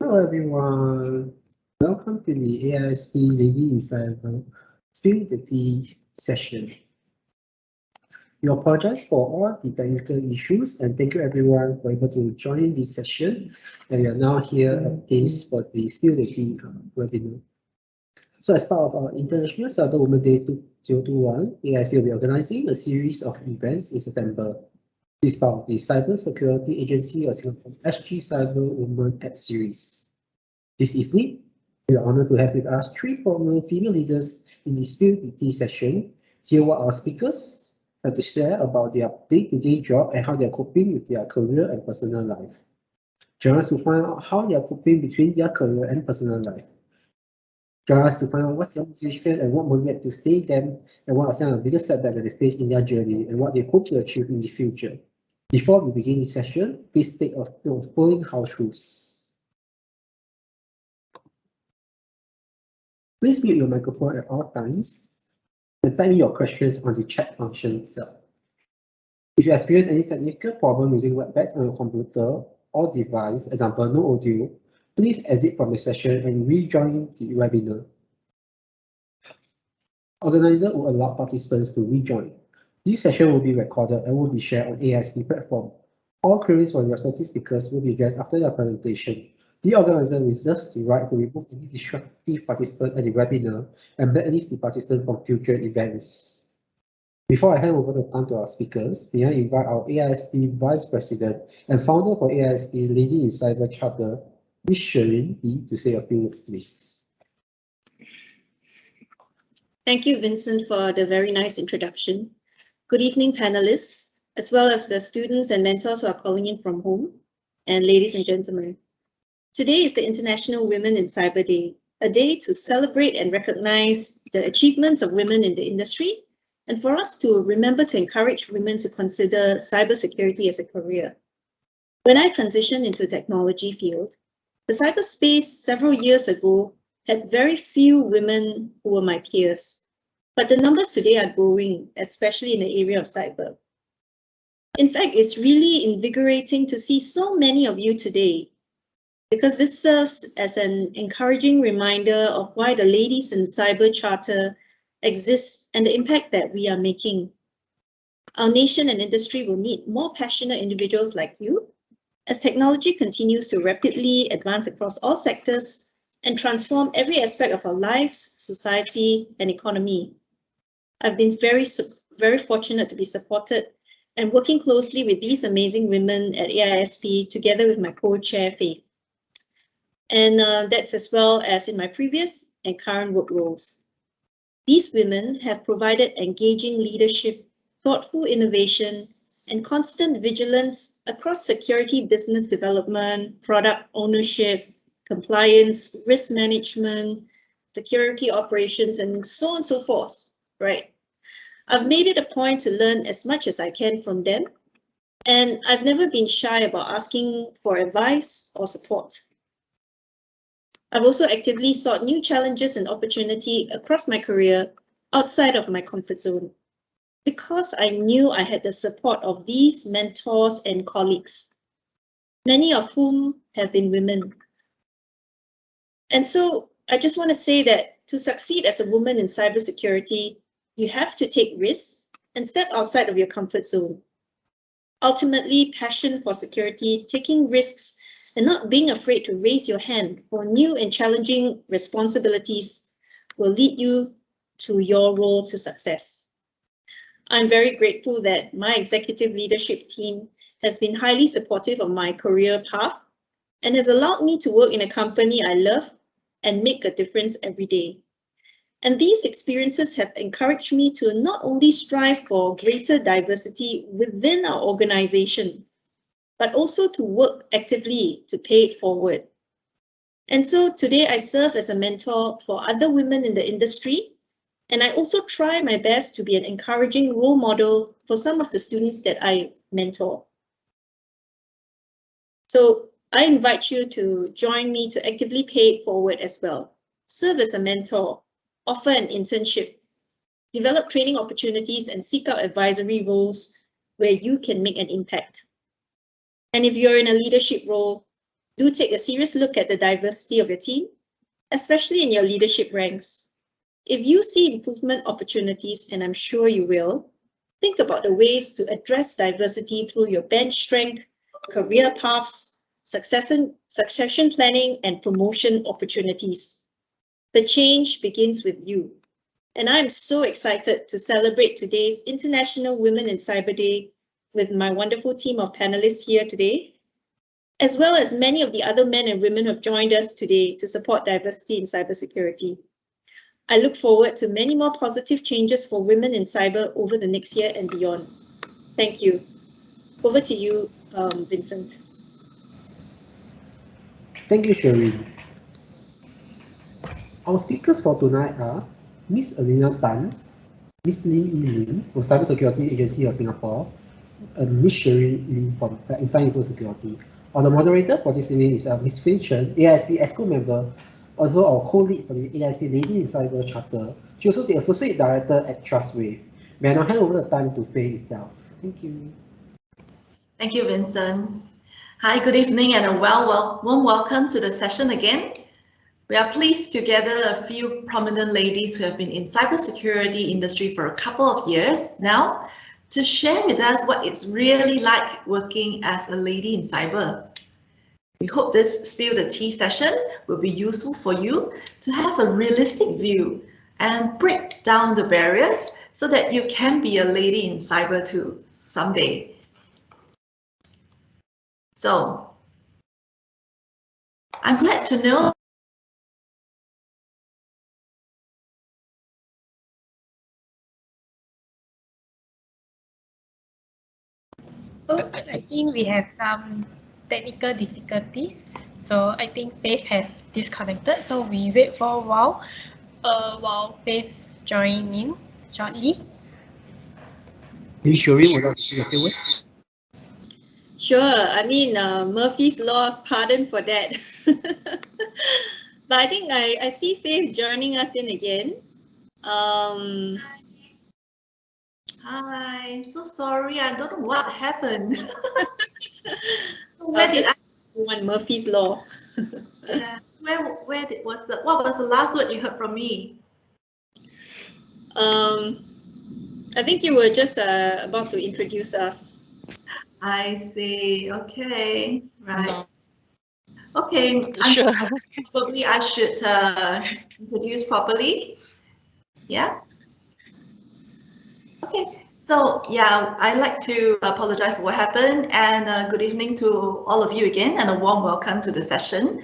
Hello everyone, welcome to the AiSP Lady in Cyber Spill the Tea session. We apologize for all the technical issues and thank you everyone for able to join this session. And we are now here at this for the Spill the Tea webinar. So as part of our International Cyber Women Day 2021, AiSP will be organizing a series of events in September. This is part of the Cybersecurity Agency of Singapore SG Cyber Women X Series. This evening, we are honored to have with us three prominent female leaders in the Spill the Tea session. Hear what our speakers have to share about their day-to-day job and how they are coping with their career and personal life. Join us to find out how they are coping between their career and personal life. Join us to find out what's their motivation and what motivates to stay them and what are some of the biggest setbacks that they face in their journey and what they hope to achieve in the future. Before we begin this session, please take note of the following house rules. Please mute your microphone at all times and type in your questions on the chat function itself. If you experience any technical problem using WebEx on your computer or device, example no audio, please exit from the session and rejoin the webinar. Organizer will allow participants to rejoin. This session will be recorded and will be shared on AiSP platform. All queries from the respective speakers will be addressed after their presentation. The organizer reserves the right to remove any disruptive participant at the webinar and blacklist the participant from future events. Before I hand over the time to our speakers, may I invite our AiSP Vice President and founder for AiSP Lady in Cyber Chapter, Ms. Shereen Lee, to say a few words, please. Thank you, Vincent, for the very nice introduction. Good evening, panelists, as well as the students and mentors who are calling in from home, and ladies and gentlemen. Today is the International Women in Cyber Day, a day to celebrate and recognize the achievements of women in the industry, and for us to remember to encourage women to consider cybersecurity as a career. When I transitioned into the technology field, the cyberspace several years ago had very few women who were my peers, but the numbers today are growing, especially in the area of cyber. In fact, it's really invigorating to see so many of you today, because this serves as an encouraging reminder of why the Ladies in Cyber Charter exists and the impact that we are making. Our nation and industry will need more passionate individuals like you as technology continues to rapidly advance across all sectors and transform every aspect of our lives, society, and economy. I've been very fortunate to be supported and working closely with these amazing women at AiSP together with my co-chair, Faith. And that's as well as in my previous and current work roles. These women have provided engaging leadership, thoughtful innovation, and constant vigilance across security, business development, product ownership, compliance, risk management, security operations, and so on and so forth, right? I've made it a point to learn as much as I can from them, and I've never been shy about asking for advice or support. I've also actively sought new challenges and opportunity across my career outside of my comfort zone, because I knew I had the support of these mentors and colleagues, many of whom have been women. And so I just want to say that to succeed as a woman in cybersecurity, you have to take risks and step outside of your comfort zone. Ultimately, passion for security, taking risks, and not being afraid to raise your hand for new and challenging responsibilities will lead you to your role to success. I'm very grateful that my executive leadership team has been highly supportive of my career path and has allowed me to work in a company I love and make a difference every day. And these experiences have encouraged me to not only strive for greater diversity within our organization, but also to work actively to pay it forward. And so today I serve as a mentor for other women in the industry, and I also try my best to be an encouraging role model for some of the students that I mentor. So I invite you to join me to actively pay it forward as well. Serve as a mentor, offer an internship, develop training opportunities, and seek out advisory roles where you can make an impact. And if you're in a leadership role, Do take a serious look at the diversity of your team, especially in your leadership ranks. If you see improvement opportunities, and I'm sure you will, think about the ways to address diversity through your bench strength, career paths, succession planning, and promotion opportunities. The change begins with you. And I'm so excited to celebrate today's International Women in Cyber Day with my wonderful team of panelists here today, as well as many of the other men and women who have joined us today to support diversity in cybersecurity. I look forward to many more positive changes for women in cyber over the next year and beyond. Thank you. Over to you, Vincent. Thank you, Shereen. Our speakers for tonight are Ms. Alina Tan, Ms. Lim Yi Lim from Cybersecurity Agency of Singapore, and Ms. Shereen Lee from Inside Info Security. Our moderator for this evening is Ms. Fei Chen, AiSP ESCO member, also our co-lead for the AiSP Lady in Cyber Chapter. She also the Associate Director at Trustwave. May I now hand over the time to Fei itself. Thank you. Thank you, Vincent. Hi, good evening and a warm welcome to the session again. We are pleased to gather a few prominent ladies who have been in cybersecurity industry for a couple of years now to share with us what it's really like working as a lady in cyber. We hope this Spill the Tea session will be useful for you to have a realistic view and break down the barriers so that you can be a lady in cyber too someday. So, I'm glad to know Oops, I think we have some technical difficulties. So I think Faith has disconnected. So we wait for a while Faith join in shortly. Ms. Shereen would like to say a few words. Sure, I mean, Murphy's Law's pardon for that. But I think I see Faith joining us in again. Hi, I'm so sorry. I don't know what happened. So where did I want Murphy's Law? Yeah, what was the last word you heard from me? I think you were just about to introduce us. I see. Okay, right. No. Okay, Sure. probably I should introduce properly. Yeah. Okay. So yeah, I'd like to apologize for what happened, and good evening to all of you again, and a warm welcome to the session.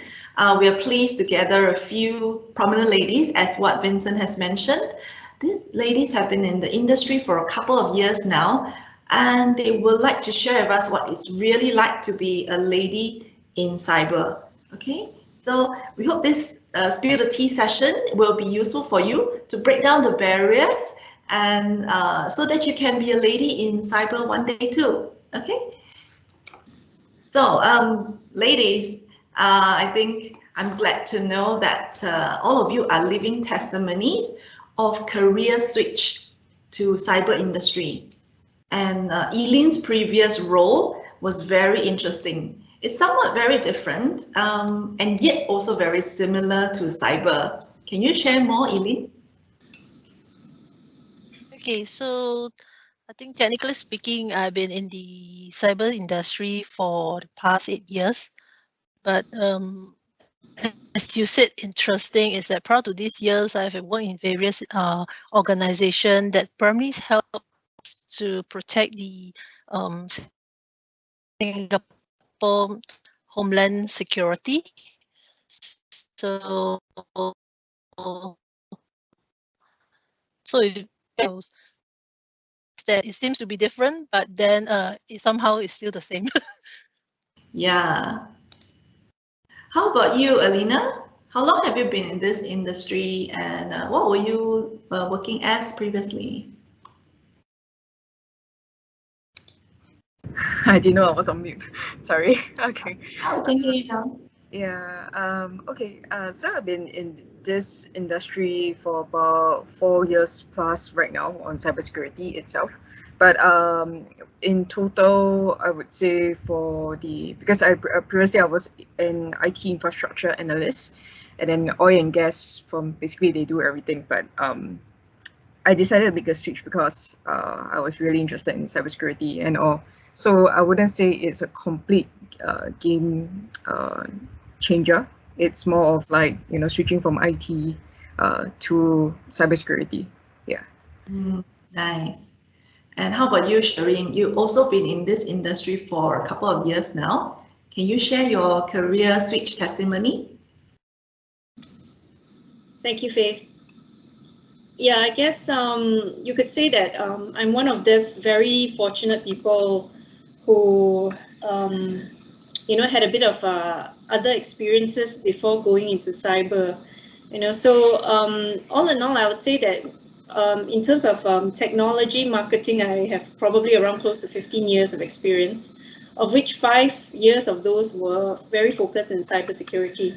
We are pleased to gather a few prominent ladies, as what Vincent has mentioned. These ladies have been in the industry for a couple of years now, and they would like to share with us what it's really like to be a lady in cyber. Okay, so we hope this Spill the Tea session will be useful for you to break down the barriers and so that you can be a lady in cyber one day too. Okay. So ladies, I think I'm glad to know that all of you are living testimonies of career switch to cyber industry. And Eileen's previous role was very interesting. It's somewhat very different and yet also very similar to cyber. Can you share more, Eileen? Okay, so I think technically speaking, I've been in the cyber industry for the past 8 years. But as you said, interesting is that prior to these years, I've worked in various organizations that primarily help to protect the Singapore Homeland Security. So it feels that it seems to be different, but then it somehow is still the same. Yeah. How about you, Alina? How long have you been in this industry, and what were you working as previously? I didn't know I was on mute. Sorry. Okay. Oh, thank you now. Yeah. Okay. So I've been in this industry for about 4 years plus right now on cybersecurity itself. But in total, I would say because previously I was an IT infrastructure analyst, and then oil and gas from basically they do everything. But I decided to make a switch because I was really interested in cybersecurity and all. So I wouldn't say it's a complete game changer. It's more of like, switching from IT to cybersecurity. Yeah. Nice. And how about you, Shireen? You've also been in this industry for a couple of years now. Can you share your career switch testimony? Thank you, Faith. Yeah, I guess you could say that I'm one of these very fortunate people who, had a bit of other experiences before going into cyber. So all in all, I would say that in terms of technology marketing, I have probably around close to 15 years of experience, of which 5 years of those were very focused in cybersecurity.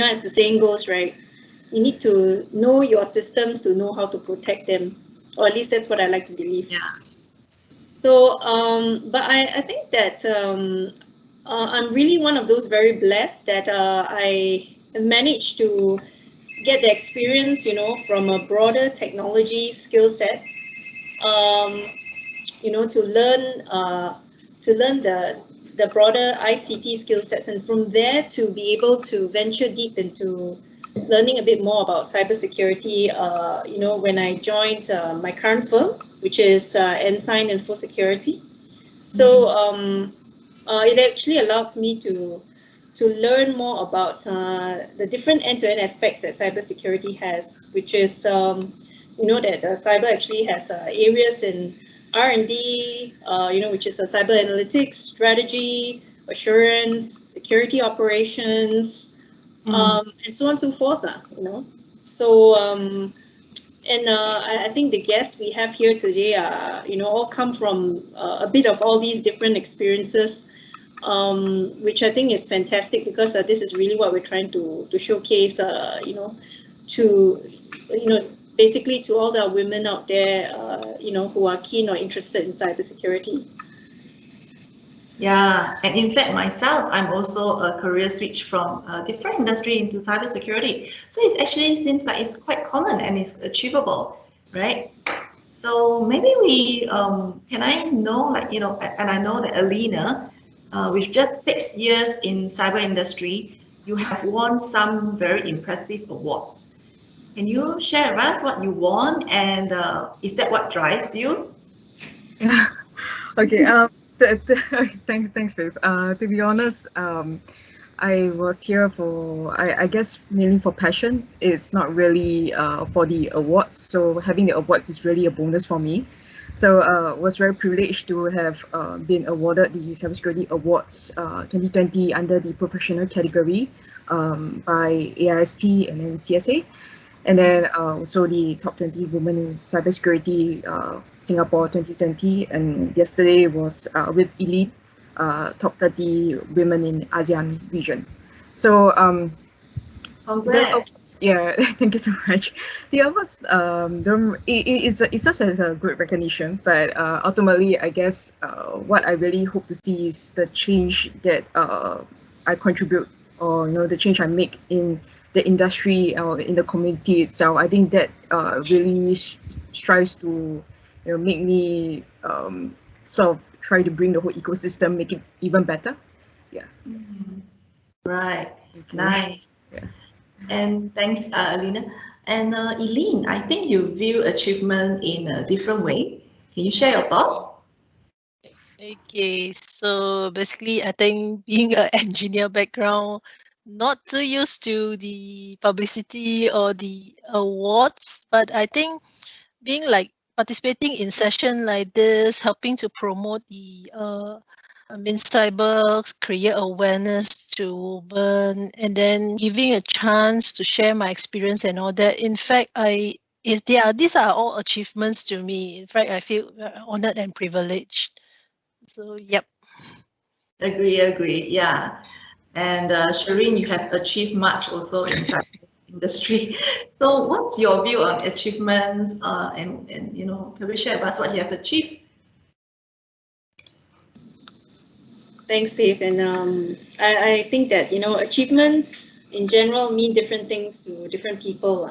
As the saying goes, right? You need to know your systems to know how to protect them, or at least that's what I like to believe. Yeah. So, but I think that I'm really one of those very blessed that I managed to get the experience, from a broader technology skill set, to learn the broader ICT skill sets, and from there to be able to venture deep into learning a bit more about cybersecurity, when I joined my current firm, which is Ensign Info Security. So it actually allowed me to learn more about the different end-to-end aspects that cybersecurity has, which is, that cyber actually has areas in R&D, which is a cyber analytics, strategy, assurance, security operations, and so on and so forth. So, I think the guests we have here today are, all come from a bit of all these different experiences, which I think is fantastic, because this is really what we're trying to showcase, basically to all the women out there, who are keen or interested in cybersecurity. Yeah, and in fact, myself, I'm also a career switch from a different industry into cybersecurity. So it actually seems like it's quite common and it's achievable, right? So maybe can I know, and I know that Alina, with just 6 years in cyber industry, you have won some very impressive awards. Can you share with us what you won, and is that what drives you? Okay. Thanks, Faith. To be honest, I was here for, I guess, mainly for passion. It's not really for the awards. So having the awards is really a bonus for me. So was very privileged to have been awarded the Cybersecurity Awards 2020 under the professional category by AiSP and then CSA. And then also the top 20 women in cybersecurity Singapore 2020, and yesterday was with Elite, top 30 women in ASEAN region. So Congrats. yeah, thank you so much. The awards, it serves as a good recognition, but ultimately, I guess what I really hope to see is the change that I contribute, or the change I make in the industry or in the community itself. I think that really strives to make me sort of try to bring the whole ecosystem, make it even better. Yeah. Right. Nice. Yeah. And thanks, Alina. And Eileen, I think you view achievement in a different way. Can you share your thoughts? Okay, so basically, I think being an engineer background, not too used to the publicity or the awards, but I think being like participating in session like this, helping to promote the cyber, create awareness to women, and then giving a chance to share my experience and all that. In fact, these are all achievements to me. In fact, I feel honored and privileged. So, yep. Agree. Yeah. And Shireen, you have achieved much also in industry. So what's your view on achievements and can we share with us what you have achieved? Thanks, Faith. And I think that, achievements in general mean different things to different people.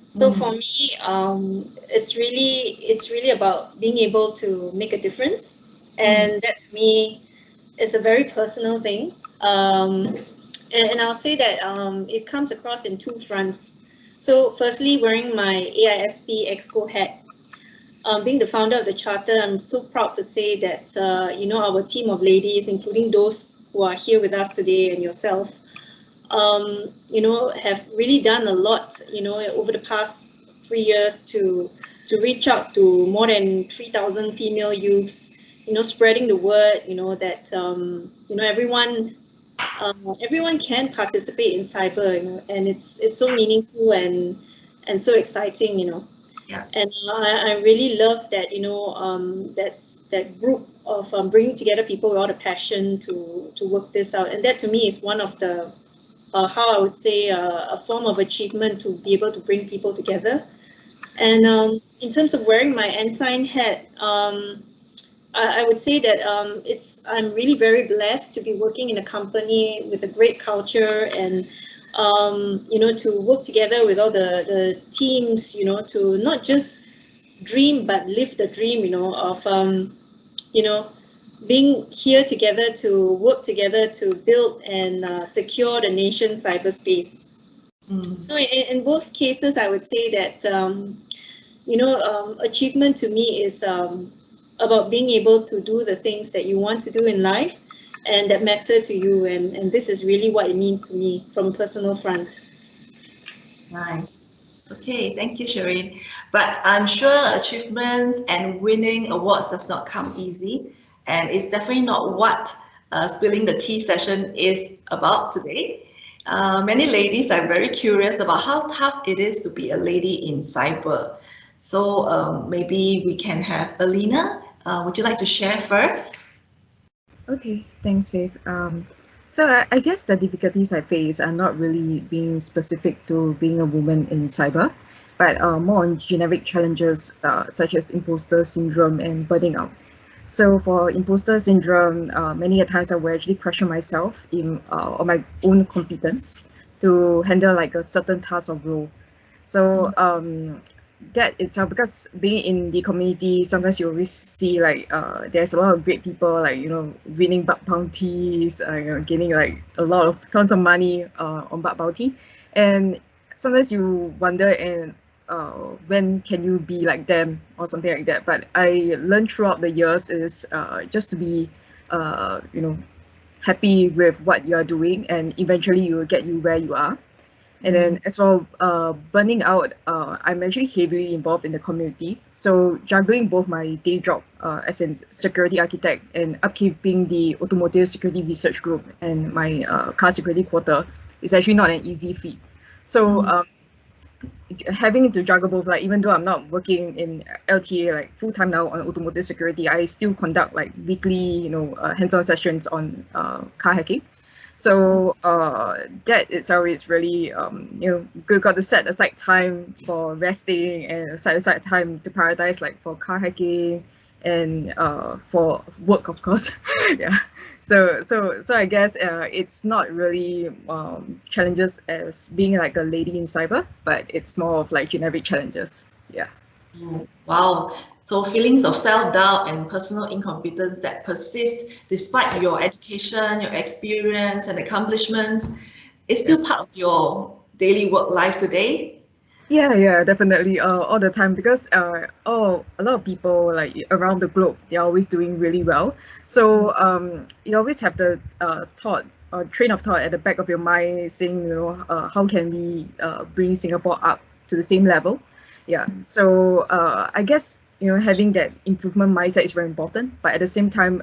So for me, it's really about being able to make a difference. And that to me is a very personal thing. And I'll say that it comes across in two fronts. So firstly, wearing my AiSP Exco hat, being the founder of the charter, I'm so proud to say that, our team of ladies, including those who are here with us today and yourself, have really done a lot, over the past 3 years to reach out to more than 3,000 female youths, spreading the word, that, everyone can participate in cyber, and it's so meaningful and so exciting, Yeah. And I really love that, that group of bringing together people with all the passion to work this out. And that to me is one of the, how I would say, a form of achievement to be able to bring people together. And in terms of wearing my ensign hat, I would say that I'm really very blessed to be working in a company with a great culture and to work together with all the teams, to not just dream but live the dream, of being here together to work together to build and secure the nation's cyberspace. So in both cases, I would say that achievement to me is about being able to do the things that you want to do in life and that matter to you, and this is really what it means to me from a personal front. Nice. Okay, thank you, Shireen. But I'm sure achievements and winning awards does not come easy, and it's definitely not what Spilling the Tea session is about today. Many ladies are very curious about how tough it is to be a lady in cyber. So maybe we can have Alina. Would you like to share first? Okay, thanks, Faith. So I guess the difficulties I face are not really being specific to being a woman in cyber, but more on generic challenges such as imposter syndrome and burning out. So for imposter syndrome, many a times I will actually question myself on my own competence to handle like a certain task or role. So that itself, because being in the community, sometimes you always see like there's a lot of great people like winning bug bounties, gaining like a lot of tons of money on bug bounty, and sometimes you wonder and when can you be like them or something like that. But I learned throughout the years is just to be happy with what you are doing, and eventually it will get you where you are. And then as for burning out, I'm actually heavily involved in the community. So juggling both my day job as a security architect and upkeeping the automotive security research group and my car security quarter is actually not an easy feat. So having to juggle both, like even though I'm not working in LTA like full time now on automotive security, I still conduct like weekly, hands-on sessions on car hacking. So that itself is really, you got to set aside time for resting and set aside time to prioritize like for car hacking and for work, of course. Yeah. So I guess it's not really challenges as being like a lady in cyber, but it's more of like generic challenges. Yeah. Wow. So feelings of self-doubt and personal incompetence that persist despite your education, your experience and accomplishments is still part of your daily work life today? Yeah, definitely. All the time, because a lot of people like around the globe, they're always doing really well. So you always have the train of thought at the back of your mind saying, how can we bring Singapore up to the same level? Yeah. So I guess having that improvement mindset is very important, but at the same time,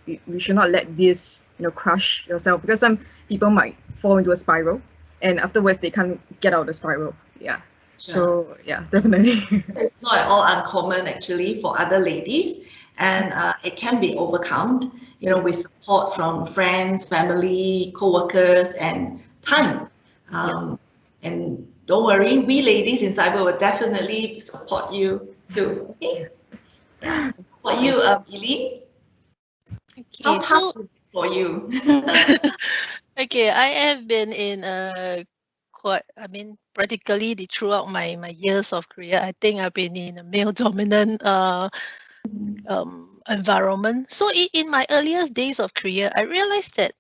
we should not let this crush yourself, because some people might fall into a spiral, and afterwards they can't get out of the spiral. Yeah. Sure. So yeah, definitely. It's not at all uncommon actually for other ladies, and it can be overcome, with support from friends, family, co-workers, and time. And don't worry, we ladies in cyber will definitely support you too. Okay. Yeah. So for you, Eileen, how Okay, tough so is it for you? okay, I have been in practically throughout my years of career, I think I've been in a male dominant environment. So in my earliest days of career, I realized that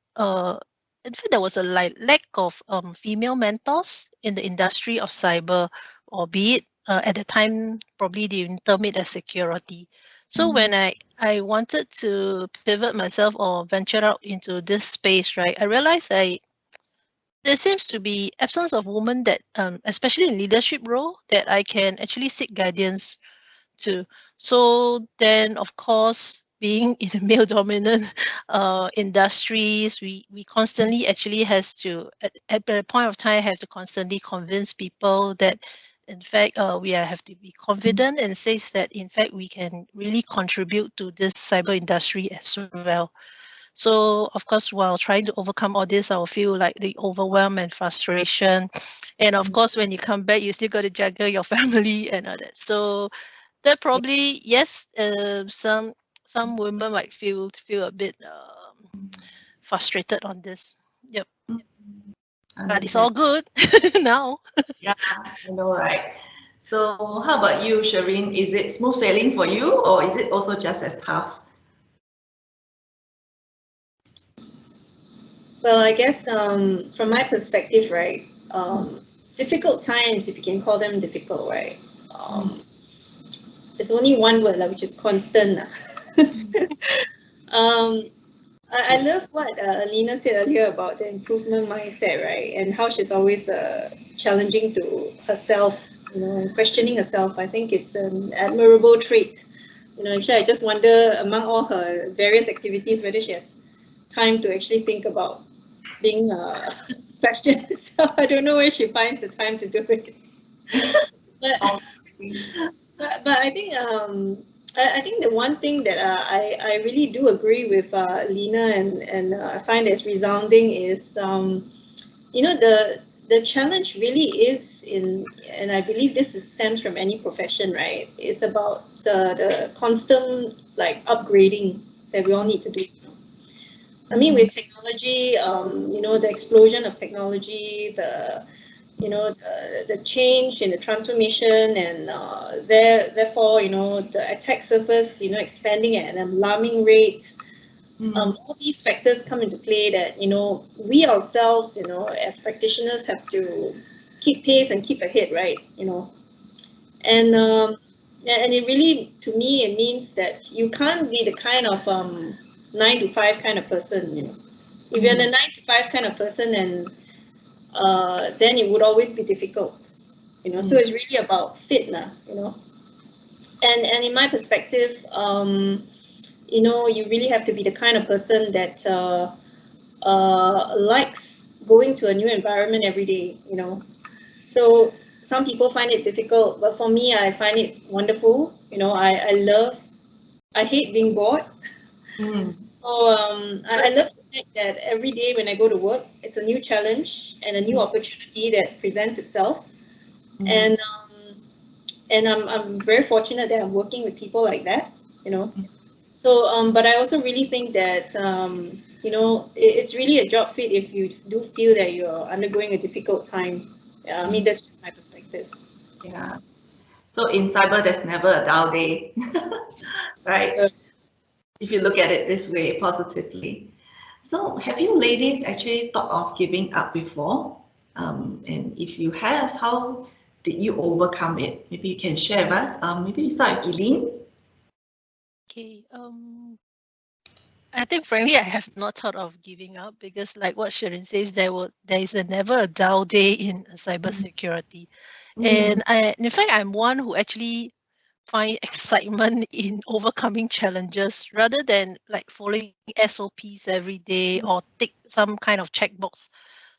in fact there was a lack of female mentors in the industry of cyber, or be it at the time probably they term it as security. So when I wanted to pivot myself or venture out into this space, right, I realized there seems to be absence of women that especially in leadership role that I can actually seek guidance to. So then, of course, being in the male dominant industries, we constantly actually has to at the point of time have to constantly convince people that in fact have to be confident and says that in fact we can really contribute to this cyber industry as well. So of course, while trying to overcome all this, I'll feel like the overwhelm and frustration. And of course, when you come back, you still got to juggle your family and all that. So that probably, yes, some women might feel a bit frustrated on this. Yep, but it's all good now. Yeah, I know, right? So how about you, Shireen? Is it smooth sailing for you, or is it also just as tough? Well, I guess from my perspective, right, difficult times, if you can call them difficult, right, there's only one word, which is constant. I love what Alina said earlier about the improvement mindset, right, and how she's always challenging to herself, and questioning herself. I think it's an admirable trait. Actually, I just wonder among all her various activities whether she has time to actually think about being questioned. So I don't know where she finds the time to do it. But I think I think the one thing that I really do agree with Lena and I find as resounding is the challenge really is and I believe this stems from any profession, right? It's about the constant upgrading that we all need to do. I mean, with technology, the explosion of technology, the change in the transformation, and therefore, the attack surface, expanding at an alarming rate. All these factors come into play that, we ourselves, as practitioners have to keep pace and keep ahead, right? And it really, to me, it means that you can't be the kind of 9 to 5 kind of person, If you're the 9 to 5 kind of person, and then it would always be difficult, So it's really about fit now, And in my perspective, you really have to be the kind of person that likes going to a new environment every day, So some people find it difficult, but for me, I find it wonderful. I hate being bored. So I love the fact that every day when I go to work, it's a new challenge and a new opportunity that presents itself. And I'm very fortunate that I'm working with people like that, So, but I also really think that, it's really a job fit if you do feel that you're undergoing a difficult time. I mean, that's just my perspective. Yeah. So in cyber, there's never a dull day, right? If you look at it this way, positively. So have you ladies actually thought of giving up before? And if you have, how did you overcome it? Maybe you can share with us. Maybe we start with Eileen. Okay. I think frankly I have not thought of giving up because like what Shirin says, there is never a dull day in cybersecurity. And in fact I'm one who actually find excitement in overcoming challenges rather than like following SOPs every day or tick some kind of checkbox.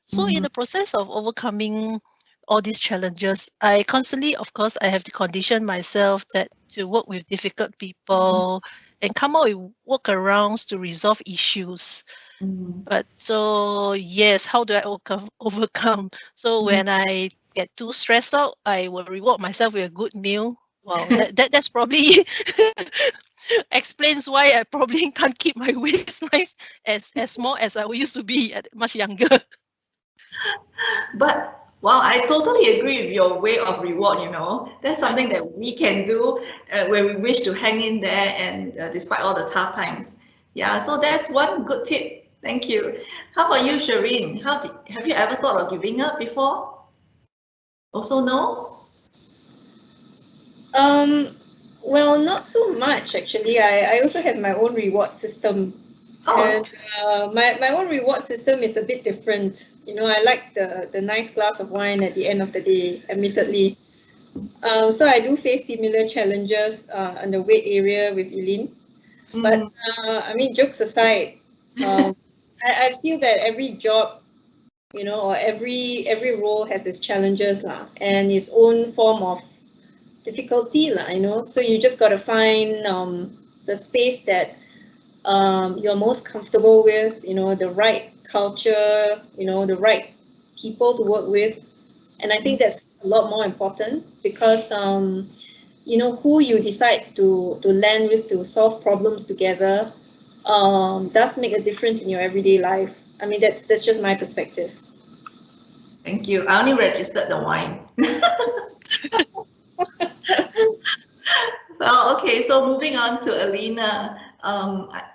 So in the process of overcoming all these challenges, I constantly, of course, I have to condition myself that to work with difficult people and come up with workarounds to resolve issues. But so yes, how do I overcome? So when I get too stressed out, I will reward myself with a good meal. Well, that's probably explains why I probably can't keep my waistline as small as I used to be at much younger. But wow, I totally agree with your way of reward, you know. That's something that we can do when we wish to hang in there and despite all the tough times. Yeah, so that's one good tip. Thank you. How about you, Shireen? Have you ever thought of giving up before? Also no? Well, not so much actually. I also have my own reward system. Oh, And my own reward system is a bit different. You know, I like the nice glass of wine at the end of the day, admittedly. So I do face similar challenges on the weight area with Eileen. But I mean, jokes aside, I feel that every job, you know, or every role has its challenges lah, and its own form of difficulty lah, you know. So you just got to find the space that you're most comfortable with, you know, the right culture, you know, the right people to work with. And I think that's a lot more important because, you know, who you decide to land with to solve problems together does make a difference in your everyday life. I mean, that's just my perspective. thank you. I only registered the wine. Well, okay, so moving on to Alina.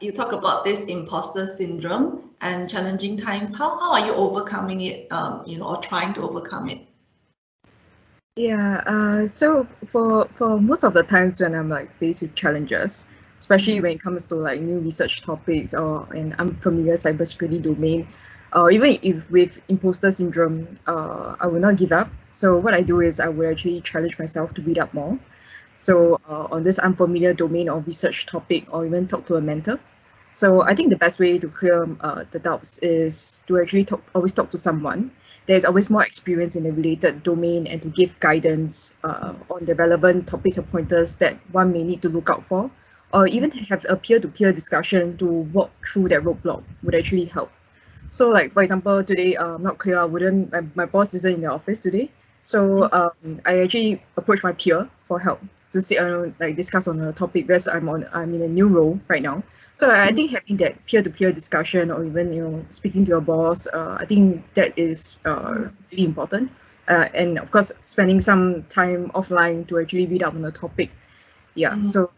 You talk about this imposter syndrome and challenging times. How are you overcoming it, you know, or trying to overcome it? Yeah, so for most of the times when I'm like faced with challenges, especially when it comes to like new research topics or an unfamiliar cybersecurity domain, even if with imposter syndrome, I will not give up. So what I do is I will actually challenge myself to read up more. So on this unfamiliar domain or research topic, or even talk to a mentor. So I think the best way to clear the doubts is to actually always talk to someone. There's always more experience in the related domain and to give guidance on the relevant topics or pointers that one may need to look out for, or even have a peer-to-peer discussion to walk through that roadblock would actually help. So like, for example, today, I'm not clear, my boss isn't in the office today. So I actually approached my peer for help to see, like discuss on a topic because I'm in a new role right now. So I think having that peer-to-peer discussion or even, you know, speaking to your boss, I think that is really important. And of course, spending some time offline to actually read up on the topic. Yeah, so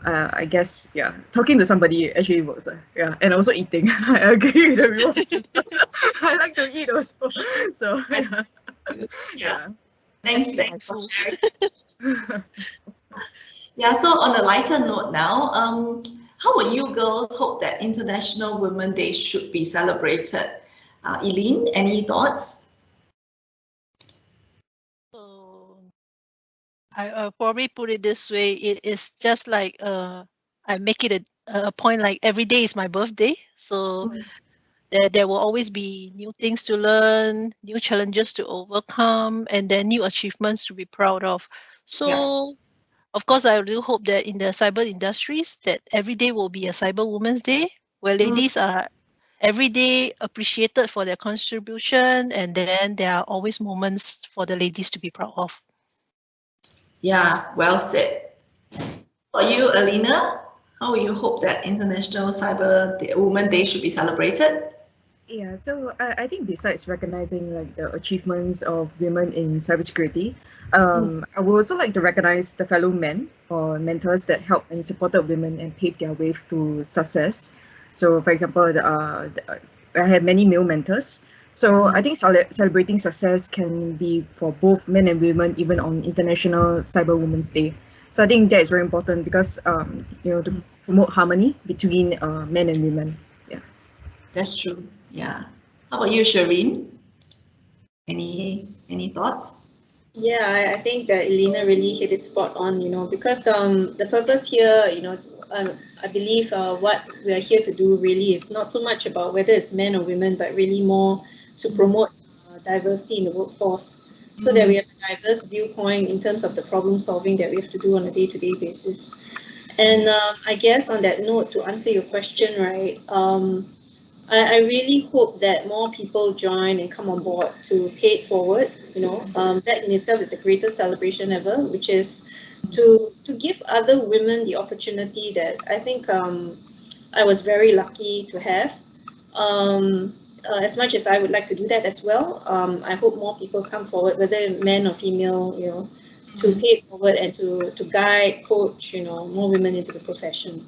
I guess, yeah, talking to somebody actually works. Yeah, and also eating. I agree with the reward system. I like to eat also. So yeah. Thanks for sharing. Yeah, so on a lighter note now, how would you girls hope that International Women's Day should be celebrated? Eileen, any thoughts? So I'll probably put it this way. It is just like I make it a point like every day is my birthday. So there will always be new things to learn, new challenges to overcome, and then new achievements to be proud of. So of course, I do hope that in the cyber industries that every day will be a Cyber Women's Day, where ladies are every day appreciated for their contribution, and then there are always moments for the ladies to be proud of. Yeah, well said. For you, Alina, how will you hope that International Cyber Women's Day should be celebrated? Yeah, so I think besides recognizing like the achievements of women in cybersecurity, I would also like to recognize the fellow men or mentors that helped and supported women and paved their way to success. So, for example, I had many male mentors. So I think celebrating success can be for both men and women, even on International Cyber Women's Day. So I think that is very important because you know, to promote harmony between men and women. Yeah, that's true. Yeah. How about you, Shireen? Any thoughts? Yeah, I think that Elena really hit it spot on, you know, because the purpose here, you know, I believe what we are here to do really is not so much about whether it's men or women, but really more to promote diversity in the workforce so that we have a diverse viewpoint in terms of the problem solving that we have to do on a day-to-day basis. And I guess on that note, to answer your question, right, I really hope that more people join and come on board to pay it forward. That in itself is the greatest celebration ever, which is to give other women the opportunity that I think I was very lucky to have. As much as I would like to do that as well, I hope more people come forward, whether men or female, to pay it forward and to guide, coach, more women into the profession.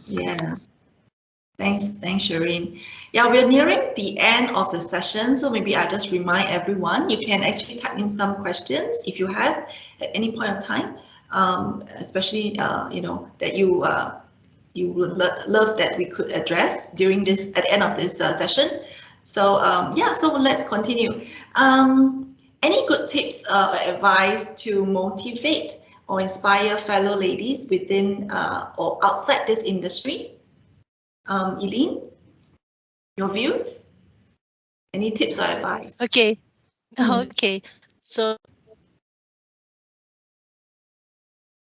Yeah. Thanks, Shireen. Yeah, we're nearing the end of the session, so maybe I'll just remind everyone, you can actually type in some questions if you have at any point of time, especially, that you would love that we could address during this, at the end of this session. So yeah, so let's continue. Any good tips or advice to motivate or inspire fellow ladies within or outside this industry? Eileen, your views? Any tips or advice? Okay. Okay. So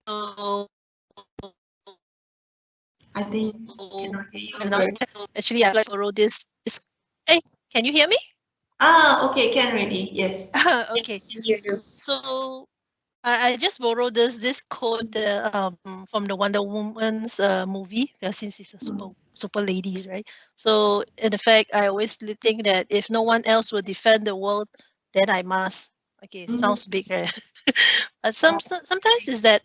I think cannot hear you. Actually, I'd like to borrow this. Hey, can you hear me? Okay, can already. Yes. Okay. Can hear you. So I just borrowed this quote from the Wonder Woman's movie, since it's a super ladies, right? So in fact, I always think that if no one else will defend the world, then I must. Okay, sounds big, right? But sometimes is that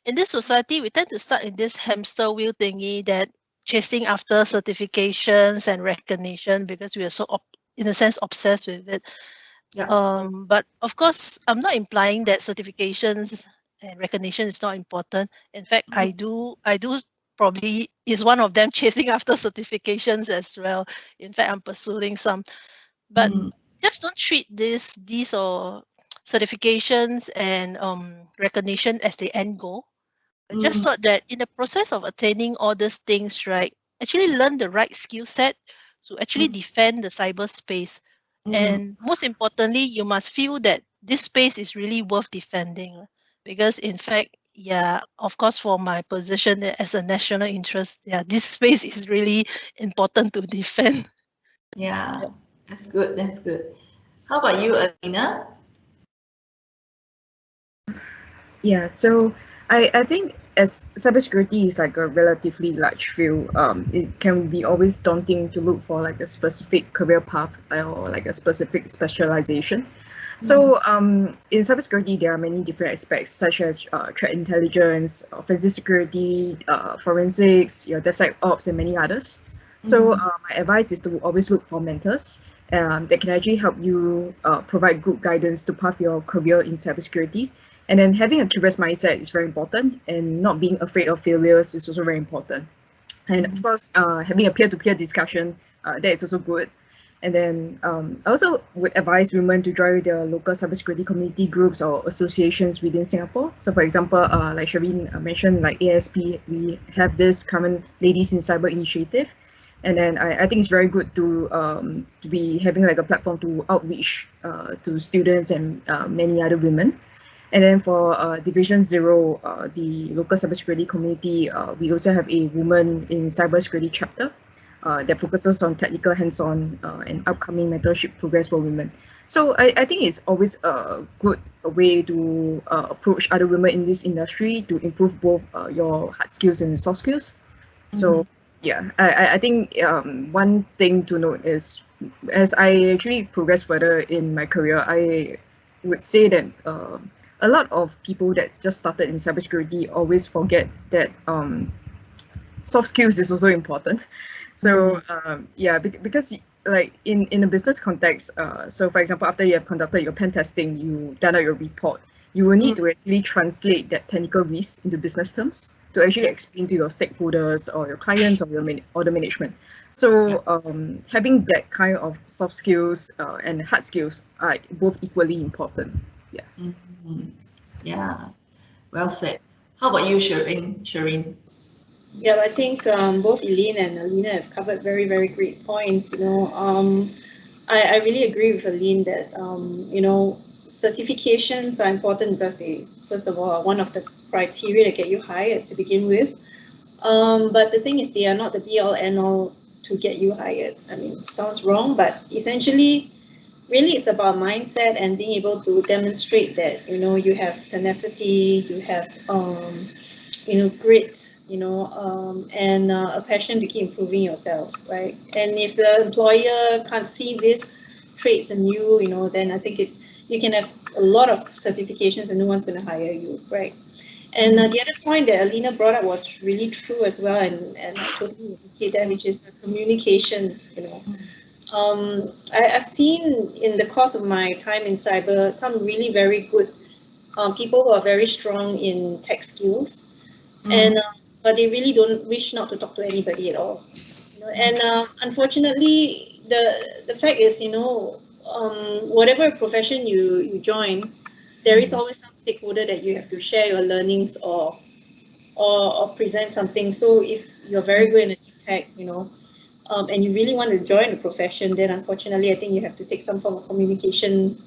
in this society we tend to start in this hamster wheel thingy, that chasing after certifications and recognition because we are so in a sense obsessed with it. Yeah. But of course, I'm not implying that certifications and recognition is not important. In fact, I do probably is one of them, chasing after certifications as well. In fact, I'm pursuing some, but just don't treat these or certifications and recognition as the end goal. I just thought that in the process of attaining all these things, right, actually learn the right skill set to actually defend the cyberspace. And most importantly, you must feel that this space is really worth defending. Because in fact, yeah, of course, for my position as a national interest, yeah, this space is really important to defend. Yeah, that's good. That's good. How about you, Alina? Yeah, so I think as cybersecurity is like a relatively large field, it can be always daunting to look for like a specific career path or like a specific specialization. So in cybersecurity, there are many different aspects such as threat intelligence, offensive security, forensics, your DevSecOps, and many others. So my advice is to always look for mentors that can actually help you provide good guidance to path your career in cybersecurity. And then having a curious mindset is very important, and not being afraid of failures is also very important. And of course, having a peer-to-peer discussion, that is also good. And then I also would advise women to join the local cybersecurity community groups or associations within Singapore. So for example, like Shireen mentioned, like AiSP, we have this current Ladies in Cyber initiative. And then I think it's very good to be having like a platform to outreach to students and many other women. And then for Division 0, the local cybersecurity community, we also have a Women in Cybersecurity chapter that focuses on technical hands-on and upcoming mentorship programs for women. So I think it's always a good way to approach other women in this industry to improve both your hard skills and soft skills. So yeah, I think one thing to note is, as I actually progress further in my career, I would say that a lot of people that just started in cybersecurity always forget that soft skills is also important. So yeah, because like in a business context, so for example, after you have conducted your pen testing, you done out your report, you will need to actually translate that technical risk into business terms to actually explain to your stakeholders or your clients or your order management. So having that kind of soft skills and hard skills are both equally important. Yeah. Yeah, well said. How about you, Shireen? Yeah, I think both Eileen and Alina have covered very, very great points. I really agree with Eileen that certifications are important because they, first of all, are one of the criteria to get you hired to begin with. But the thing is, they are not the be-all, end-all to get you hired. I mean, it sounds wrong, but essentially, really it's about mindset and being able to demonstrate that, you know, you have tenacity, you have, you know, grit, you know, and a passion to keep improving yourself, right? And if the employer can't see these traits in you, you know, then I think you can have a lot of certifications and no one's going to hire you, right? And the other point that Alina brought up was really true as well, and I totally appreciate that, which is communication, you know. I've seen in the course of my time in cyber some really very good people who are very strong in tech skills, and but they really don't wish not to talk to anybody at all. You know? And unfortunately, the fact is, you know, whatever profession you join, there is always some stakeholder that you have to share your learnings or present something. So if you're very good in a deep tech, you know, and you really want to join the profession, then unfortunately, I think you have to take some form of communication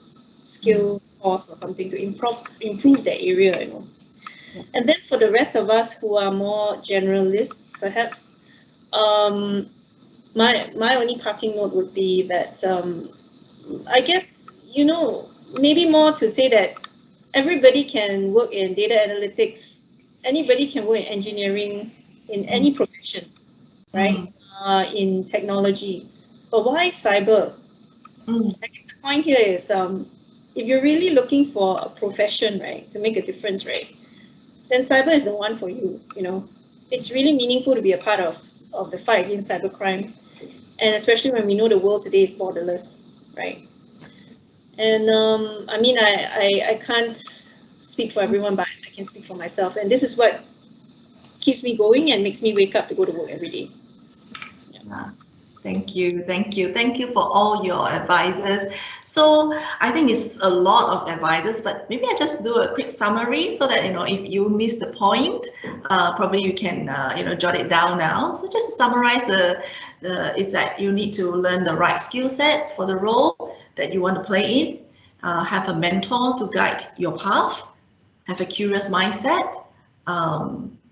skill course or something to improve that area, you know. Yeah. And then for the rest of us who are more generalists, perhaps, my only parting note would be that I guess, you know, maybe more to say that everybody can work in data analytics, anybody can work in engineering, in any profession, right? In technology, but why cyber? I guess the point here is, if you're really looking for a profession, right, to make a difference, right, then cyber is the one for you. You know, it's really meaningful to be a part of the fight against cybercrime, and especially when we know the world today is borderless, right? And I mean, I can't speak for everyone, but I can speak for myself, and this is what keeps me going and makes me wake up to go to work every day. Thank you for all your advices. So I think it's a lot of advices, but maybe I just do a quick summary so that, you know, if you miss the point, probably you can you know, jot it down now. So just to summarize, is that you need to learn the right skill sets for the role that you want to play in, have a mentor to guide your path, have a curious mindset,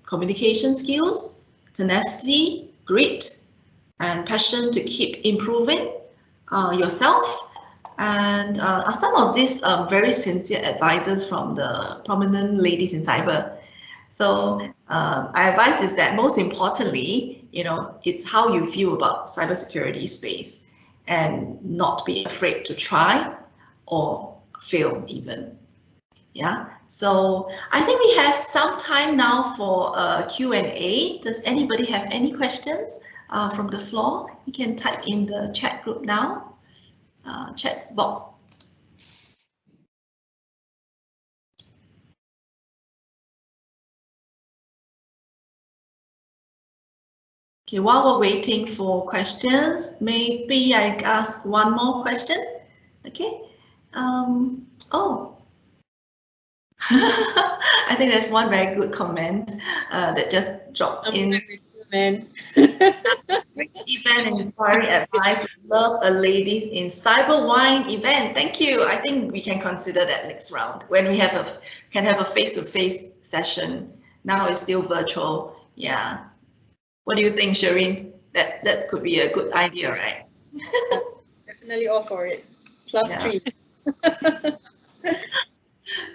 communication skills, tenacity, grit, and passion to keep improving yourself. And some of these very sincere advices from the prominent ladies in cyber. So our advice is that most importantly, you know, it's how you feel about cybersecurity space and not be afraid to try or fail even. Yeah, so I think we have some time now for Q&A. Does anybody have any questions from the floor? You can type in the chat group now, chat box. Okay, while we're waiting for questions, maybe I ask one more question. Okay. Oh. I think there's one very good comment that just dropped in. Man. Great event and inspiring advice. Love a ladies in cyber wine event. Thank you. I think we can consider that next round when we have can have a face-to-face session. Now it's still virtual. Yeah. What do you think, Shireen? That could be a good idea, right? Definitely all for it. Plus 3.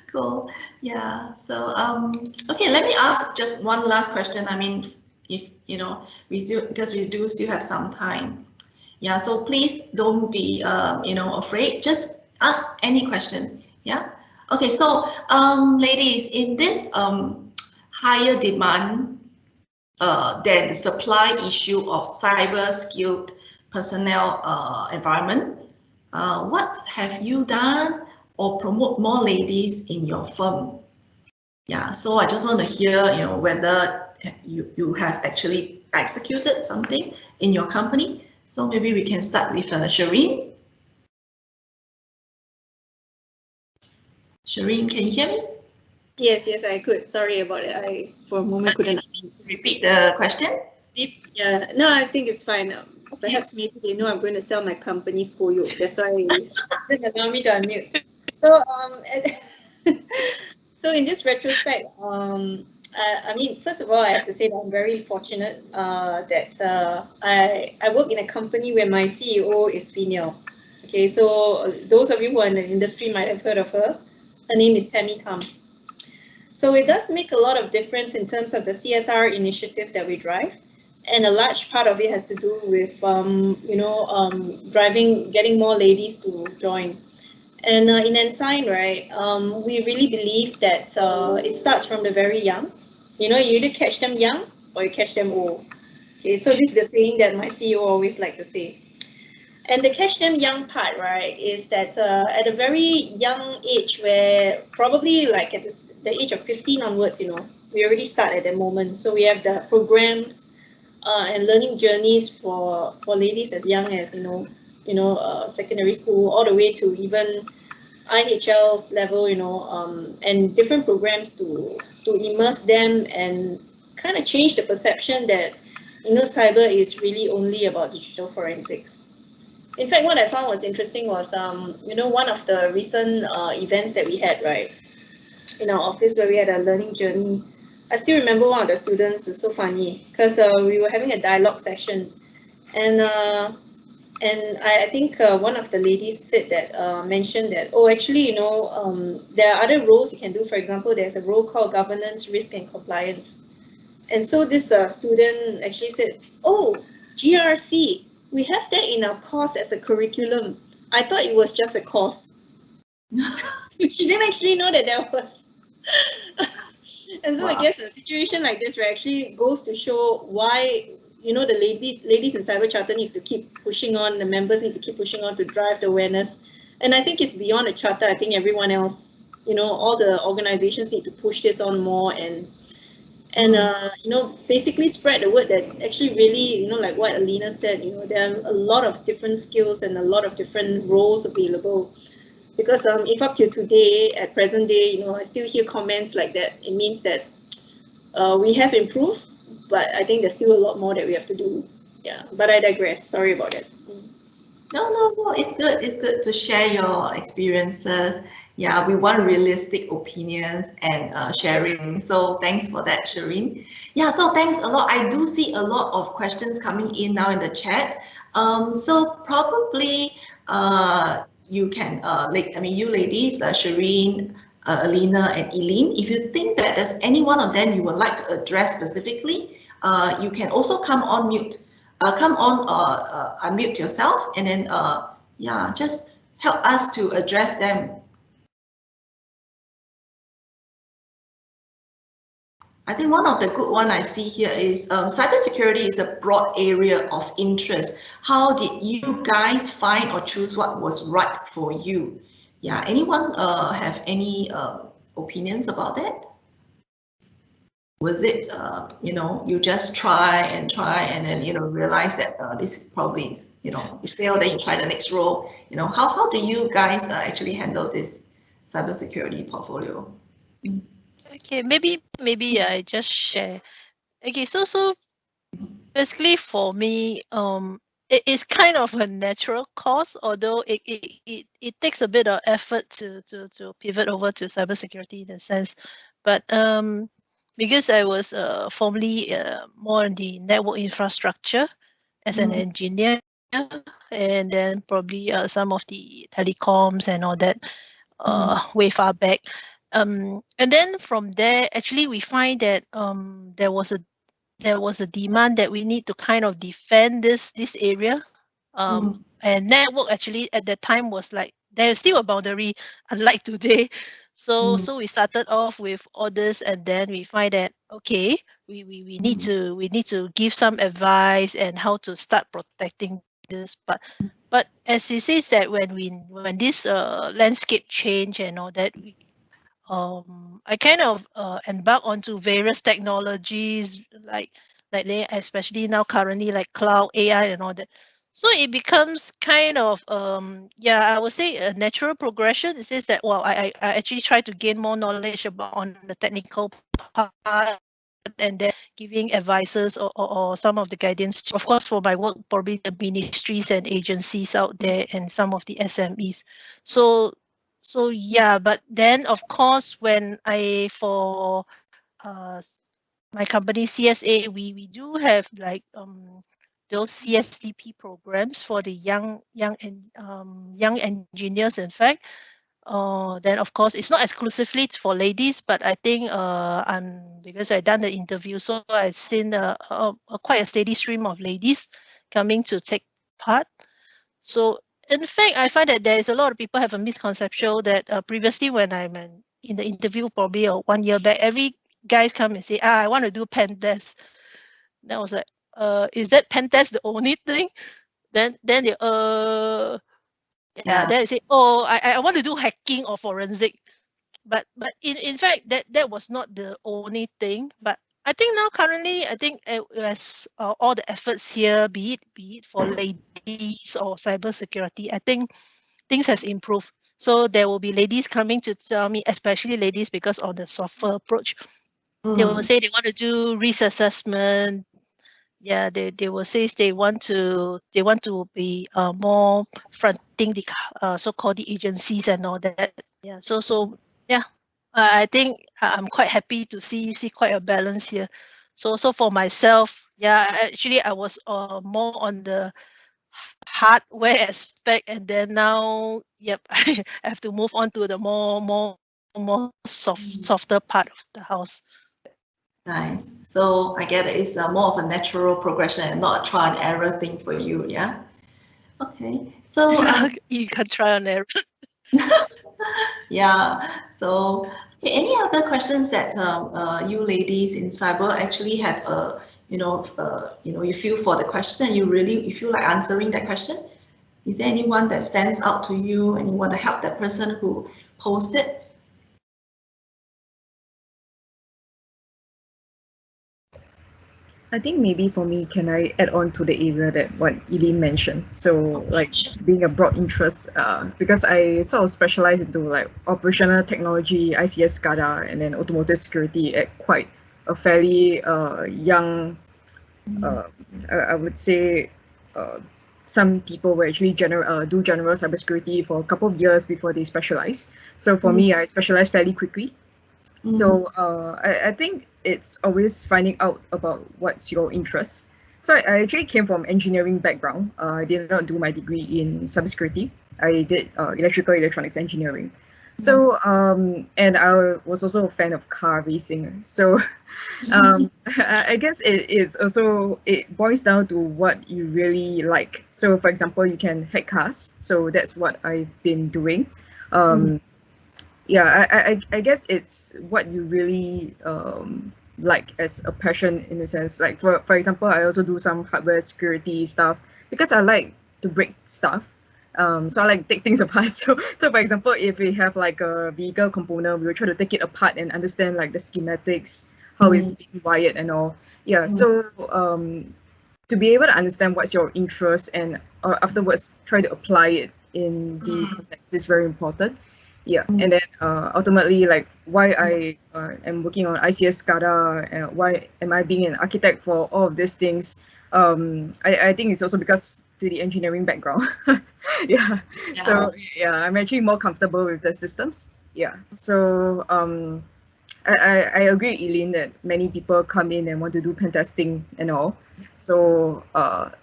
Cool. Yeah. So okay, let me ask just one last question. I mean, if you know, because we do still have some time. Yeah. So please don't be you know, afraid. Just ask any question. Yeah. Okay. So ladies, in this higher demand than the supply issue of cyber skilled personnel environment, what have you done or promote more ladies in your firm? Yeah, so I just want to hear, you know, whether you have actually executed something in your company. So maybe we can start with Shireen. Shireen, can you hear me? Yes, I could. Sorry about it. I for a moment couldn't repeat the question. Yeah, no, I think it's fine. Perhaps maybe they know I'm going to sell my company's Poyo. That's why it didn't allow me to unmute. So so in this retrospect, I mean, first of all, I have to say that I'm very fortunate that I work in a company where my CEO is female. Okay, so those of you who are in the industry might have heard of her. Her name is Tammy Tam. So it does make a lot of difference in terms of the CSR initiative that we drive. And a large part of it has to do with, getting more ladies to join. And in Ensign, right, we really believe that it starts from the very young. You know, you either catch them young or you catch them old. Okay, so this is the saying that my CEO always like to say. And the catch them young part, right, is that at a very young age, where probably like at the age of 15 onwards, you know, we already start at that moment. So we have the programs and learning journeys for ladies as young as secondary school, all the way to even IHL's level, and different programs to immerse them and kind of change the perception that cyber is really only about digital forensics. In fact, what I found was interesting was one of the recent events that we had, right, in our office, where we had a learning journey. I still remember one of the students. Is so funny because we were having a dialogue session, and I think one of the ladies said that mentioned that, oh, actually, there are other roles you can do. For example, there's a role called governance, risk, and compliance. And so this student actually said, oh, GRC, we have that in our course as a curriculum. I thought it was just a course. So she didn't actually know that there was. And so wow. I guess a situation like this, right, actually goes to show why the ladies in Cyber Charter needs to keep pushing on. The members need to keep pushing on to drive the awareness. And I think it's beyond the charter. I think everyone else, all the organizations need to push this on more and basically spread the word that actually really, like what Alina said, there are a lot of different skills and a lot of different roles available. Because if up to today, at present day, I still hear comments like that, it means that we have improved, but I think there's still a lot more that we have to do. Yeah, but I digress. Sorry about that. No, it's good. It's good to share your experiences. Yeah, we want realistic opinions and sharing. So thanks for that, Shireen. Yeah, so thanks a lot. I do see a lot of questions coming in now in the chat. So probably you can, you ladies, Shireen, Alina, and Eileen, if you think that there's any one of them you would like to address specifically, you can also come on mute. Unmute yourself and then just help us to address them. I think one of the good one I see here is cybersecurity is a broad area of interest. How did you guys find or choose what was right for you? Yeah, anyone have any opinions about that? Was it, you just try and then, realize that this probably is, you fail, then you try the next role. How do you guys actually handle this cybersecurity portfolio? Okay, maybe I just share. Okay, so basically for me, it is kind of a natural course, although it takes a bit of effort to pivot over to cybersecurity in a sense, but because I was formerly more in the network infrastructure as an engineer, and then probably some of the telecoms and all that way far back. And then from there, actually, we find that there was a demand that we need to kind of defend this area. And network actually at that time was like, there's still a boundary, unlike today. So we started off with orders, and then we find that okay, we need to give some advice and how to start protecting this. But as he says that when this landscape change and all that, I kind of embark onto various technologies like they, especially now currently, like cloud, AI, and all that. So it becomes kind of I would say a natural progression. It says that I actually try to gain more knowledge about on the technical part, and then giving advices or some of the guidance. Of course, for my work, probably the ministries and agencies out there and some of the SMEs. So yeah, but then of course when I for my company CSA, we do have like those CSDP programs for the young engineers. In fact, then of course it's not exclusively for ladies, but I think because I done the interview, so I've seen quite a steady stream of ladies coming to take part. So in fact, I find that there is a lot of people have a misconception that previously when I'm in the interview, probably 1 year back, every guys come and say, I want to do pen test. Then I was like, is that pen test the only thing? Then they then I say, oh, I want to do hacking or forensic. But in fact that was not the only thing. But I think now currently, I think as all the efforts here, be it for ladies or cybersecurity, I think things has improved. So there will be ladies coming to tell me, especially ladies, because of the software approach. They will say they want to do risk assessment. Yeah, they will say they want to be more fronting the so-called the agencies and all that. Yeah, so yeah, I think I'm quite happy to see quite a balance here. So for myself, yeah, actually I was more on the hardware aspect, and then now, yep, I have to move on to the more softer part of the house. Nice. So I get it's more of a natural progression and not a trial and error thing for you, yeah? Okay. So you can try and error. Yeah. So any other questions that you ladies in cyber actually have you feel for the question and you feel like answering that question? Is there anyone that stands out to you and you want to help that person who posted? I think maybe for me, can I add on to the area that what Eileen mentioned? So like being a broad interest, because I sort of specialize into like operational technology, ICS SCADA, and then automotive security at quite a fairly young, I would say, some people will actually do general cybersecurity for a couple of years before they specialize. So for me, I specialized fairly quickly. So I think it's always finding out about what's your interest. So I actually came from engineering background. I did not do my degree in cybersecurity. I did electrical electronics engineering. So and I was also a fan of car racing. So I guess it boils down to what you really like. So for example, you can hack cars. So that's what I've been doing. Yeah, I guess it's what you really like as a passion in a sense. Like for example, I also do some hardware security stuff because I like to break stuff. So I like take things apart. So for example, if we have like a vehicle component, we will try to take it apart and understand like the schematics, how it's being wired and all. Yeah. So to be able to understand what's your interest and afterwards try to apply it in the context is very important. Yeah, and then ultimately, like why I am working on ICS SCADA and why am I being an architect for all of these things? I think it's also because to the engineering background. Yeah. So yeah, I'm actually more comfortable with the systems. Yeah. So I agree, Eileen, that many people come in and want to do pen testing and all. So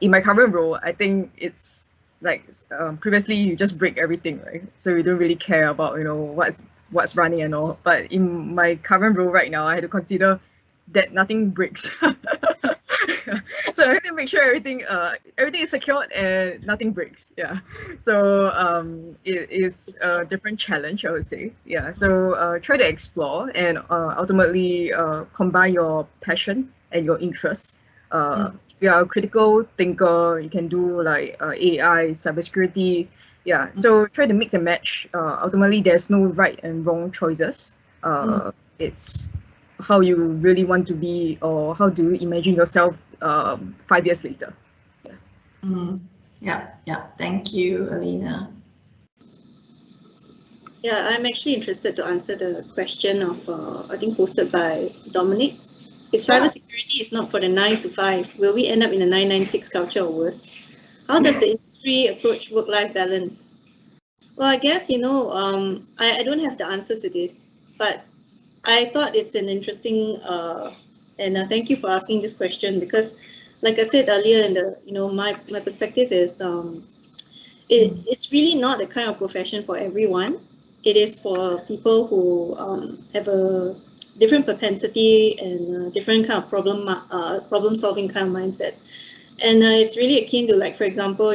in my current role, I think it's like previously you just break everything, right? So you don't really care about what's running and all. But in my current role right now, I had to consider that nothing breaks. So I have to make sure everything is secured and nothing breaks. Yeah. So it is a different challenge, I would say. Yeah. So try to explore and ultimately combine your passion and your interests. If you are a critical thinker, you can do like AI, cybersecurity. Yeah. So try to mix and match. Ultimately, there's no right and wrong choices. It's how you really want to be, or how do you imagine yourself 5 years later. Yeah. Thank you, Alina. Yeah, I'm actually interested to answer the question of I think posted by Dominic. If cybersecurity is not for the 9 to 5, will we end up in a 996 culture or worse? How does the industry approach work-life balance? Well, I guess, I don't have the answers to this, but I thought it's an interesting And thank you for asking this question, because like I said earlier, in the my perspective is it's really not the kind of profession for everyone. It is for people who have a different propensity and different kind of problem solving kind of mindset. And it's really akin to, like, for example,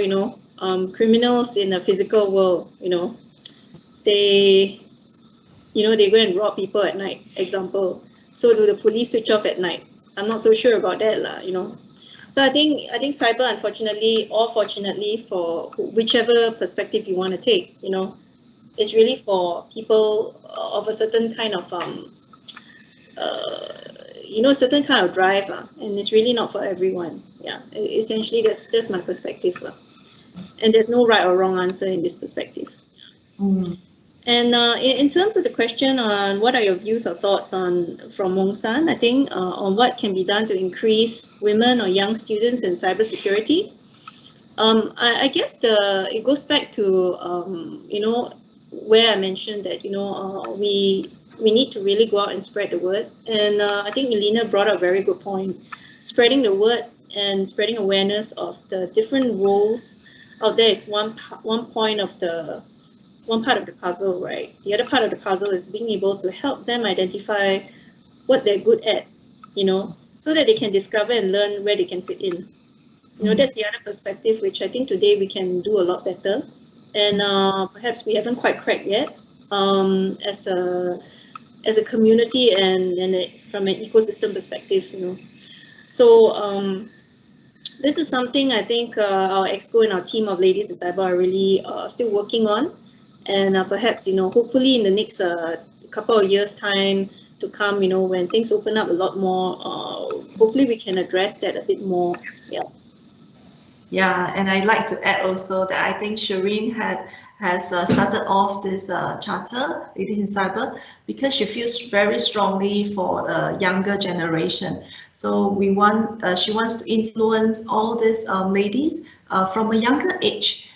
criminals in the physical world, they they go and rob people at night, example. So do the police switch off at night? I'm not so sure about that, So I think cyber, unfortunately or fortunately, for whichever perspective you want to take, it's really for people of a certain kind of certain kind of drive, and it's really not for everyone. Yeah, essentially that's my perspective, and there's no right or wrong answer in this perspective. And in terms of the question on what are your views or thoughts from Wong San, I think on what can be done to increase women or young students in cybersecurity. I guess it goes back to where I mentioned that we need to really go out and spread the word. And I think Elena brought up a very good point. Spreading the word and spreading awareness of the different roles out there is one part of the puzzle, right? The other part of the puzzle is being able to help them identify what they're good at, so that they can discover and learn where they can fit in. That's the other perspective, which I think today we can do a lot better. And perhaps we haven't quite cracked yet as a community and from an ecosystem perspective, So this is something I think our EXCO and our team of ladies in cyber are really still working on. And perhaps, hopefully in the next couple of years' time to come, when things open up a lot more, hopefully we can address that a bit more. Yeah. Yeah, and I'd like to add also that I think Shireen has started off this charter, Ladies in Cyber, because she feels very strongly for the younger generation. So she wants to influence all these ladies from a younger age.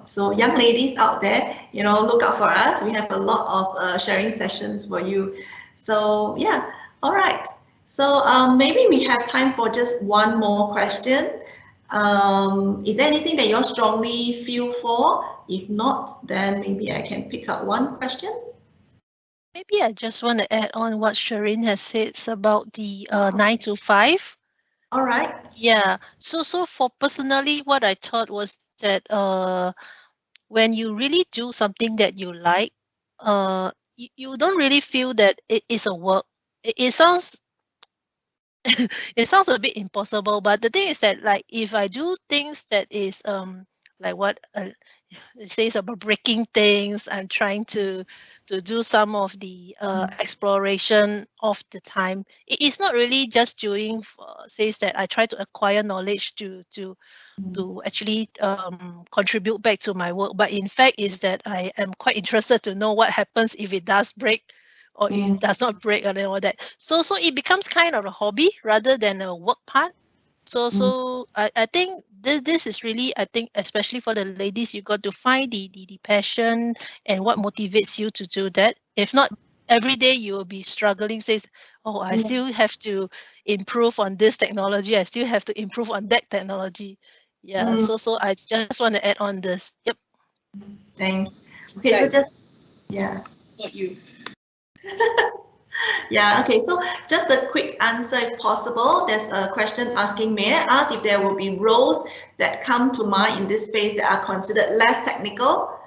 So young ladies out there, look out for us. We have a lot of sharing sessions for you. So yeah, all right. So maybe we have time for just one more question. Is there anything that you strongly feel for? If not, then maybe I can pick up one question. Maybe I just want to add on what Shireen has said about the 9 to 5. All right. Yeah. So for personally, what I thought was that when you really do something that you like, you don't really feel that it is a work. It sounds it sounds a bit impossible, but the thing is that, like, if I do things that is like what it says about breaking things, I'm trying to do some of the exploration of the time. It's not really just doing says that I try to acquire knowledge to actually contribute back to my work, but in fact is that I am quite interested to know what happens if it does break or if it does not break and all that. So it becomes kind of a hobby rather than a work part. So I think this is really, I think, especially for the ladies, you got to find the passion and what motivates you to do that. If not, every day you will be struggling, says, oh, I still have to improve on this technology. I still have to improve on that technology. Yeah, so I just want to add on this. Yep. Thanks. Okay, so just, yeah. Not you. Yeah, okay, so just a quick answer if possible. There's a question asking, may I ask if there will be roles that come to mind in this space that are considered less technical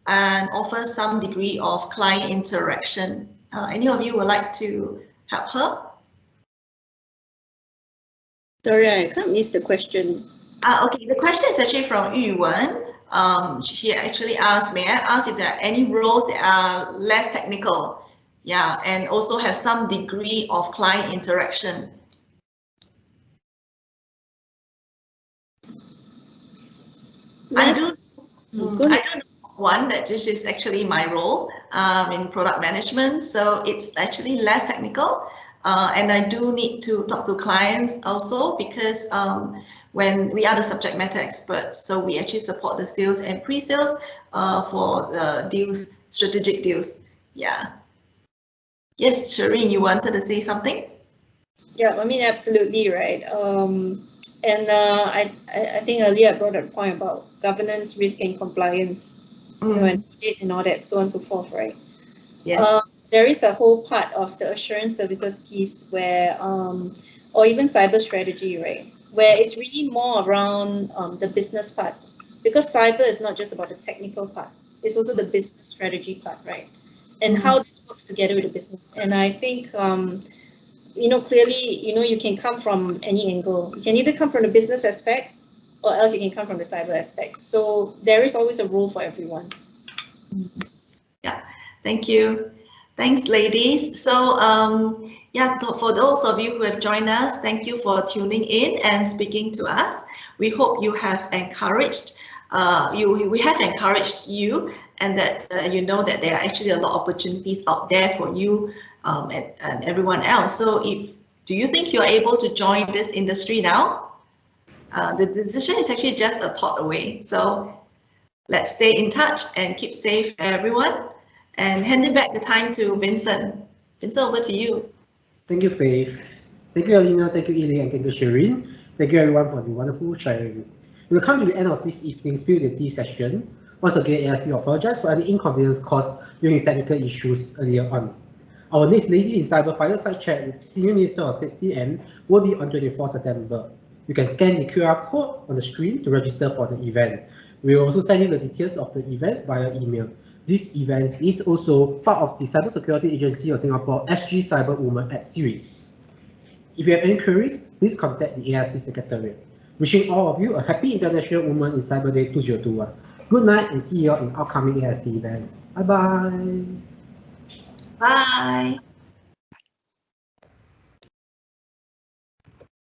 and offer some degree of client interaction? Any of you would like to help her? Sorry, I can't miss the question. Okay, the question is actually from Yu Wen. She actually asked, may I ask if there are any roles that are less technical? Yeah, and also have some degree of client interaction. I do know one that this is actually my role in product management. So it's actually less technical. And I do need to talk to clients also because when we are the subject matter experts, so we actually support the sales and pre-sales for the deals, strategic deals. Yeah. Yes, Shireen, you wanted to say something? Yeah, I mean, absolutely right. I think earlier I brought up a point about governance, risk, and compliance, and audit and all that, so on and so forth, right? Yes. There is a whole part of the assurance services piece where, or even cyber strategy, right, where it's really more around the business part, because cyber is not just about the technical part; it's also the business strategy part, right? And how this works together with the business. And I think clearly, you can come from any angle. You can either come from the business aspect or else you can come from the cyber aspect. So there is always a role for everyone. Yeah, thank you. Thanks, ladies. So, yeah, for those of you who have joined us, thank you for tuning in and speaking to us. We hope you have encouraged, we have encouraged you, and that you know that there are actually a lot of opportunities out there for you and everyone else. So, do you think you're able to join this industry now? The decision is actually just a thought away. So let's stay in touch and keep safe, everyone. And handing back the time to Vincent. Vincent, over to you. Thank you, Faith. Thank you, Alina. Thank you, Ili, and thank you, Shireen. Thank you, everyone, for the wonderful sharing. We'll come to the end of this evening's Spill the Tea session. Once again, AiSP apologize for any inconvenience caused during the technical issues earlier on. Our next Ladies in Cyber Fireside Chat with Senior Minister of Safety will be on 24 September. You can scan the QR code on the screen to register for the event. We will also send you the details of the event via email. This event is also part of the Cybersecurity Agency of Singapore SG Cyber Women at Series. If you have any queries, please contact the AiSP Secretariat. Wishing all of you a happy International Women in Cyber Day 2021. Good night and see you all in upcoming AiSP events. Bye-bye. Bye.